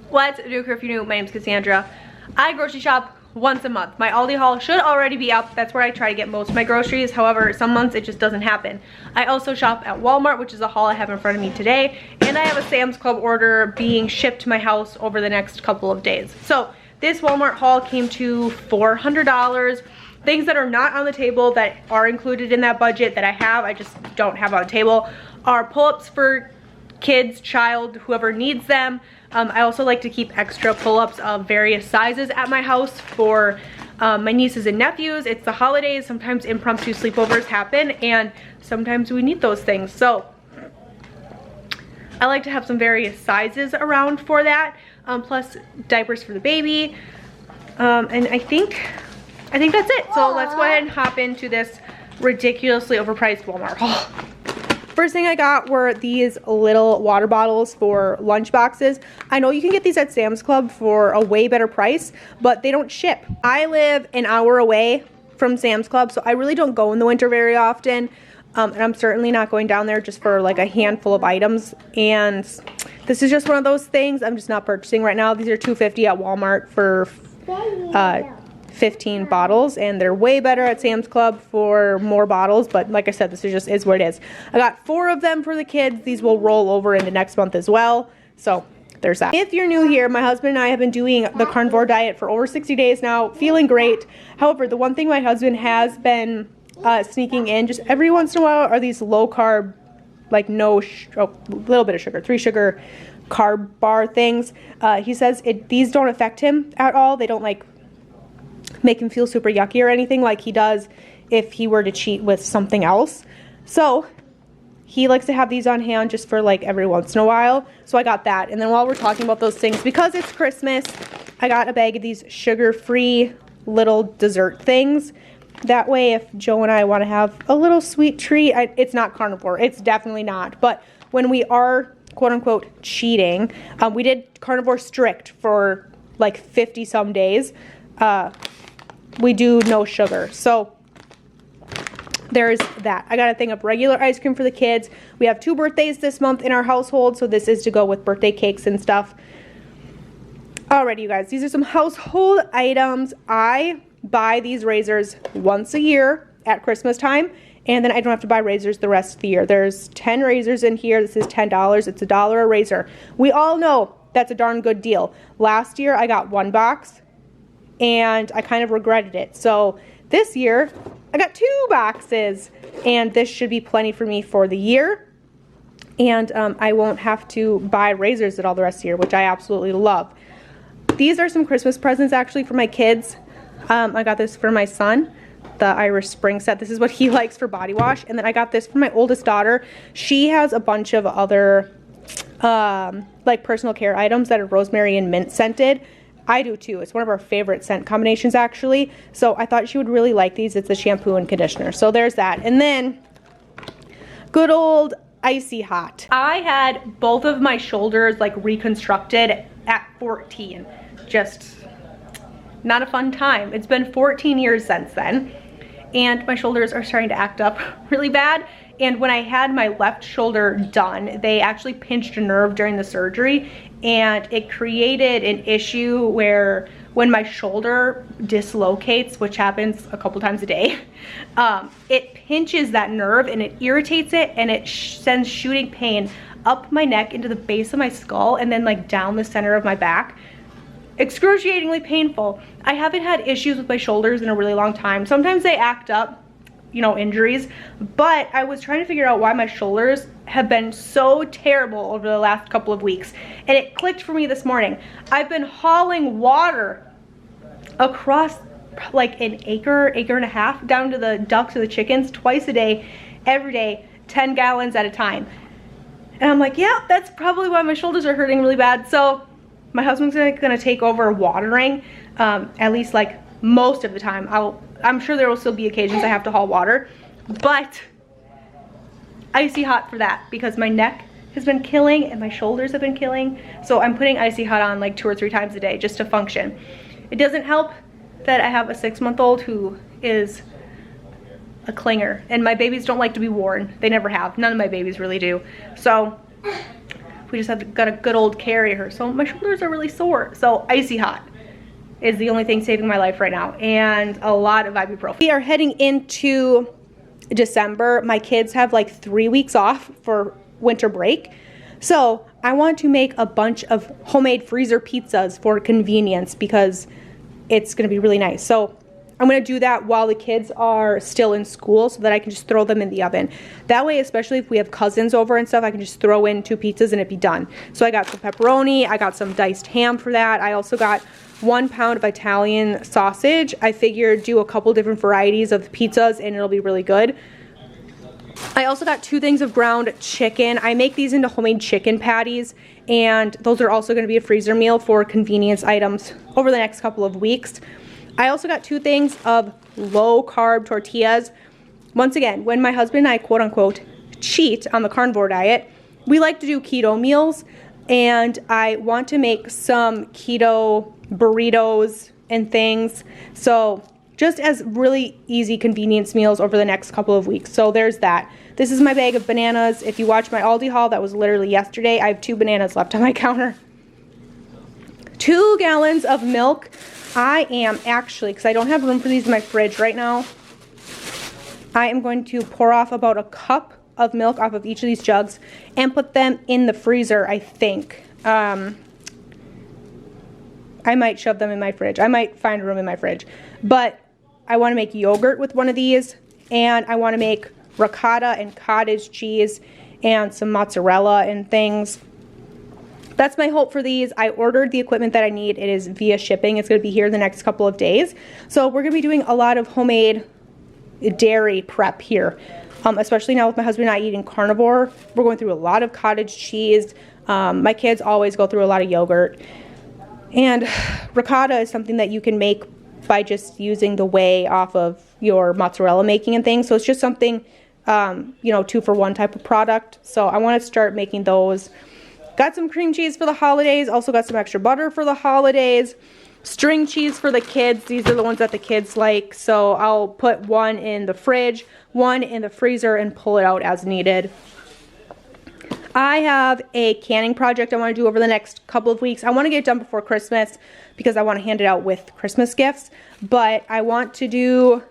What's new, crew? If you're new, my name's Cassandra. I grocery shop once a month. My Aldi haul should already be up. That's where I try to get most of my groceries. However, some months it just doesn't happen. I also shop at Walmart, which is a haul I have in front of me today. And I have a Sam's Club order being shipped to my house over the next couple of days. So this Walmart haul came to $400. Things that are not on the table that are included in that budget that I just don't have on the table, are pull-ups for kids, child, whoever needs them. I also like to keep extra pull-ups of various sizes at my house for my nieces and nephews. It's the holidays, sometimes impromptu sleepovers happen, and sometimes we need those things. So I like to have some various sizes around for that, plus diapers for the baby, and I think that's it. So let's go ahead and hop into this ridiculously overpriced Walmart haul. First thing I got were these little water bottles for lunch boxes. I know you can get these at Sam's Club for a way better price, but they don't ship. I live an hour away from Sam's Club, so I really don't go in the winter very often. And I'm certainly not going down there just for like a handful of items. And this is just one of those things I'm just not purchasing right now. These are $2.50 at Walmart for 15 bottles, and they're way better at Sam's Club for more bottles, but like I said, this is what it is. I got 4 of them for the kids. These will roll over into next month as well, so there's that. If you're new here, my husband and I have been doing the carnivore diet for over 60 days now, feeling great. However, the one thing my husband has been sneaking in just every once in a while are these low carb, like a little bit of sugar, 3 sugar carb bar things. He says these don't affect him at all. They don't like make him feel super yucky or anything like he does if he were to cheat with something else. So he likes to have these on hand just for like every once in a while. So I got that. And then while we're talking about those things, because it's Christmas, I got a bag of these sugar-free little dessert things. That way, if Joe and I want to have a little sweet treat, it's not carnivore. It's definitely not. But when we are, quote-unquote, cheating, we did carnivore strict for like 50 some days. We do no sugar, so there's that. I got a thing of regular ice cream for the kids. We have 2 birthdays this month in our household, so this is to go with birthday cakes and stuff. Alrighty, you guys, these are some household items. I buy these razors once a year at Christmas time, and then I don't have to buy razors the rest of the year. There's 10 razors in here. This is $10. It's $1 a razor. We all know that's a darn good deal. Last year I got 1 box and I kind of regretted it. So this year I got 2 boxes, and this should be plenty for me for the year. And I won't have to buy razors at all the rest of the year, which I absolutely love. These are some Christmas presents actually for my kids. I got this for my son, the Irish Spring set. This is what he likes for body wash. And then I got this for my oldest daughter. She has a bunch of other like personal care items that are rosemary and mint scented. I do too. It's one of our favorite scent combinations actually. So I thought she would really like these. It's a shampoo and conditioner. So there's that. And then good old Icy Hot. I had both of my shoulders like reconstructed at 14. Just not a fun time. It's been 14 years since then, and my shoulders are starting to act up really bad. And when I had my left shoulder done, they actually pinched a nerve during the surgery, and it created an issue where when my shoulder dislocates, which happens a couple times a day, it pinches that nerve and it irritates it, and it sends shooting pain up my neck into the base of my skull and then like down the center of my back. Excruciatingly painful. I haven't had issues with my shoulders in a really long time. Sometimes they act up, you know, injuries, but I was trying to figure out why my shoulders have been so terrible over the last couple of weeks, and it clicked for me this morning. I've been hauling water across like an acre and a half down to the ducks or the chickens twice a day, every day, 10 gallons at a time. And I'm like, yeah, that's probably why my shoulders are hurting really bad. So my husband's gonna take over watering, at least like most of the time. I'm sure there will still be occasions I have to haul water, but Icy Hot for that, because my neck has been killing and my shoulders have been killing. So I'm putting Icy Hot on like 2 or 3 times a day just to function. It doesn't help that I have a 6-month-old who is a clinger, and my babies don't like to be worn. They never have. None of my babies really do. So We just got a good old carrier. So my shoulders are really sore. So icy hot is the only thing saving my life right now, and a lot of ibuprofen. We are heading into December. My kids have like 3 weeks off for winter break. So I want to make a bunch of homemade freezer pizzas for convenience because it's gonna be really nice. So I'm gonna do that while the kids are still in school so that I can just throw them in the oven. That way, especially if we have cousins over and stuff, I can just throw in 2 pizzas and it'd be done. So I got some pepperoni, I got some diced ham for that. I also got 1 pound of Italian sausage. I figured do a couple different varieties of pizzas and it'll be really good. I also got 2 things of ground chicken. I make these into homemade chicken patties, and those are also going to be a freezer meal for convenience items over the next couple of weeks. I also got 2 things of low carb tortillas. Once again, when my husband and I quote unquote cheat on the carnivore diet, we like to do keto meals, and I want to make some keto burritos and things. So just as really easy convenience meals over the next couple of weeks. So there's that. This is my bag of bananas. If you watch my Aldi haul, that was literally yesterday. I have 2 bananas left on my counter. 2 gallons of milk. I am actually, because I don't have room for these in my fridge right now, I am going to pour off about a cup of milk off of each of these jugs and put them in the freezer, I think. I might shove them in my fridge. I might find room in my fridge. But I want to make yogurt with one of these, and I want to make ricotta and cottage cheese and some mozzarella and things. That's my hope for these. I ordered the equipment that I need. It is via shipping. It's going to be here the next couple of days. So we're going to be doing a lot of homemade dairy prep here, especially now with my husband not eating carnivore. We're going through a lot of cottage cheese. My kids always go through a lot of yogurt. And ricotta is something that you can make by just using the whey off of your mozzarella making and things. So it's just something, 2-for-1 type of product. So I want to start making those. Got some cream cheese for the holidays. Also got some extra butter for the holidays. String cheese for the kids. These are the ones that the kids like. So I'll put 1 in the fridge, 1 in the freezer, and pull it out as needed. I have a canning project I want to do over the next couple of weeks. I want to get it done before Christmas because I want to hand it out with Christmas gifts. But I want to do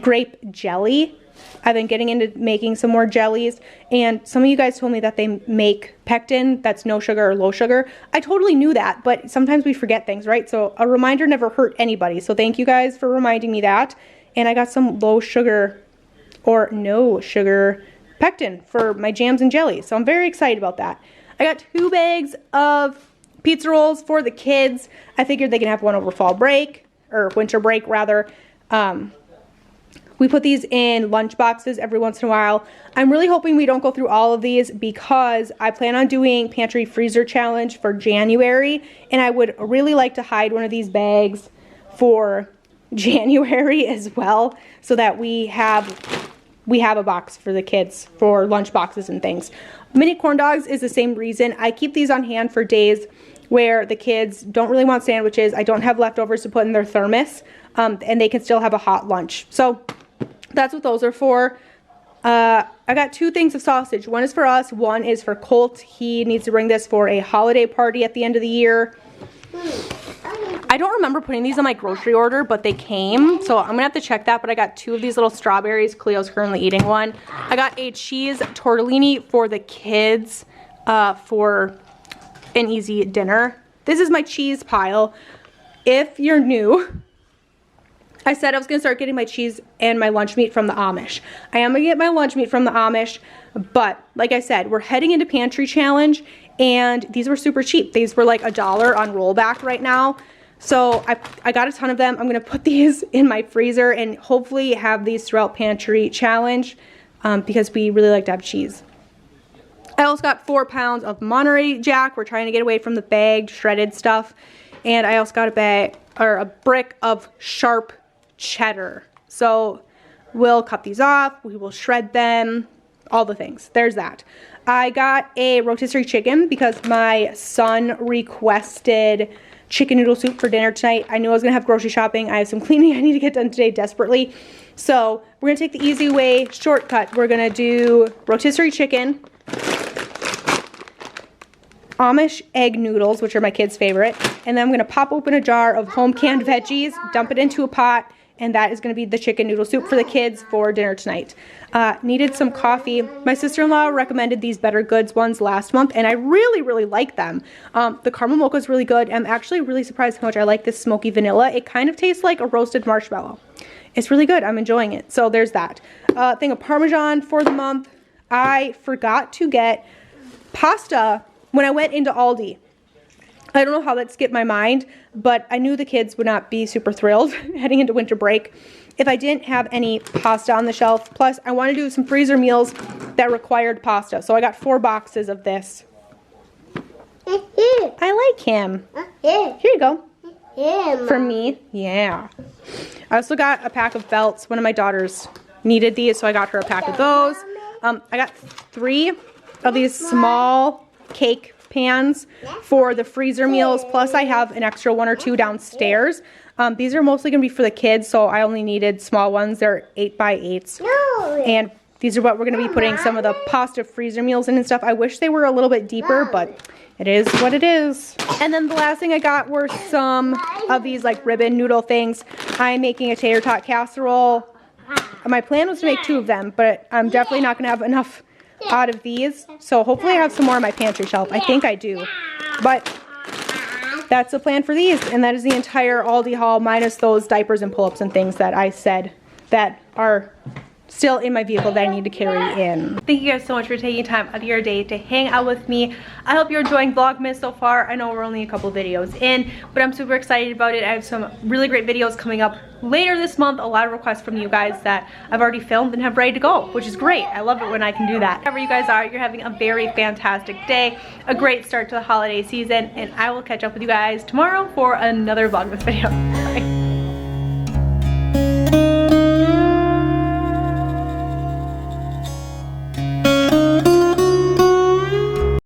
grape jelly. I've been getting into making some more jellies, and some of you guys told me that they make pectin that's no sugar or low sugar. I totally knew that, but sometimes we forget things, right? So a reminder never hurt anybody. So thank you guys for reminding me that. And I got some low sugar or no sugar pectin for my jams and jellies. So I'm very excited about that. I got 2 bags of pizza rolls for the kids. I figured they can have one over fall break, or winter break rather. We put these in lunch boxes every once in a while. I'm really hoping we don't go through all of these because I plan on doing pantry freezer challenge for January, and I would really like to hide one of these bags for January as well, so that we have a box for the kids for lunch boxes and things. Mini corn dogs is the same reason. I keep these on hand for days where the kids don't really want sandwiches. I don't have leftovers to put in their thermos, and they can still have a hot lunch. So that's what those are for. I got 2 things of sausage. 1 is for us, 1 is for Colt. He needs to bring this for a holiday party at the end of the year. I don't remember putting these on my grocery order, but they came, so I'm gonna have to check that. But I got 2 of these little strawberries. Cleo's currently eating one. I got a cheese tortellini for the kids for an easy dinner. This is my cheese pile. If you're new, I said I was going to start getting my cheese and my lunch meat from the Amish. I am going to get my lunch meat from the Amish, but like I said, we're heading into pantry challenge, and these were super cheap. These were like $1 on rollback right now. So I got a ton of them. I'm going to put these in my freezer and hopefully have these throughout pantry challenge because we really like to have cheese. I also got 4 pounds of Monterey Jack. We're trying to get away from the bagged, shredded stuff. And I also got a brick of sharp cheddar. So we'll cut these off, we will shred them, all the things. There's that. I got a rotisserie chicken because my son requested chicken noodle soup for dinner tonight. I knew I was gonna have grocery shopping. I have some cleaning I need to get done today desperately. So we're gonna take the easy way, shortcut. We're gonna do rotisserie chicken. Amish egg noodles, which are my kids' favorite. And then I'm gonna pop open a jar of home canned veggies, dump it into a pot, and that is gonna be the chicken noodle soup for the kids for dinner tonight. Needed some coffee. My sister-in-law recommended these Better Goods ones last month, and I really like them. The caramel mocha is really good. I'm actually really surprised how much I like this smoky vanilla. It kind of tastes like a roasted marshmallow. It's really good. I'm enjoying it. So there's that. Thing of Parmesan for the month. I forgot to get pasta when I went into Aldi. I don't know how that skipped my mind, but I knew the kids would not be super thrilled heading into winter break if I didn't have any pasta on the shelf. Plus, I want to do some freezer meals that required pasta. So I got 4 boxes of this. I like him. Here you go. For me. Yeah. I also got a pack of belts. One of my daughters needed these, so I got her a pack of those. I got 3 of these small cake pans for the freezer meals. Plus, I have an extra 1 or 2 downstairs. These are mostly going to be for the kids, so I only needed small ones. They're 8x8s. And these are what we're going to be putting some of the pasta freezer meals in and stuff. I wish they were a little bit deeper, but it is what it is. And then the last thing I got were some of these like ribbon noodle things. I'm making a tater tot casserole. My plan was to make 2 of them, but I'm definitely not going to have enough out of these. So hopefully I have some more on my pantry shelf. I think I do. But that's the plan for these. And that is the entire Aldi haul minus those diapers and pull-ups and things that I said that are still in my vehicle that I need to carry in. Thank you guys so much for taking time out of your day to hang out with me. I hope you're enjoying Vlogmas so far. I know we're only a couple videos in, but I'm super excited about it. I have some really great videos coming up later this month. A lot of requests from you guys that I've already filmed and have ready to go, which is great. I love it when I can do that. Wherever you guys are, you're having a very fantastic day, a great start to the holiday season, and I will catch up with you guys tomorrow for another Vlogmas video. Bye.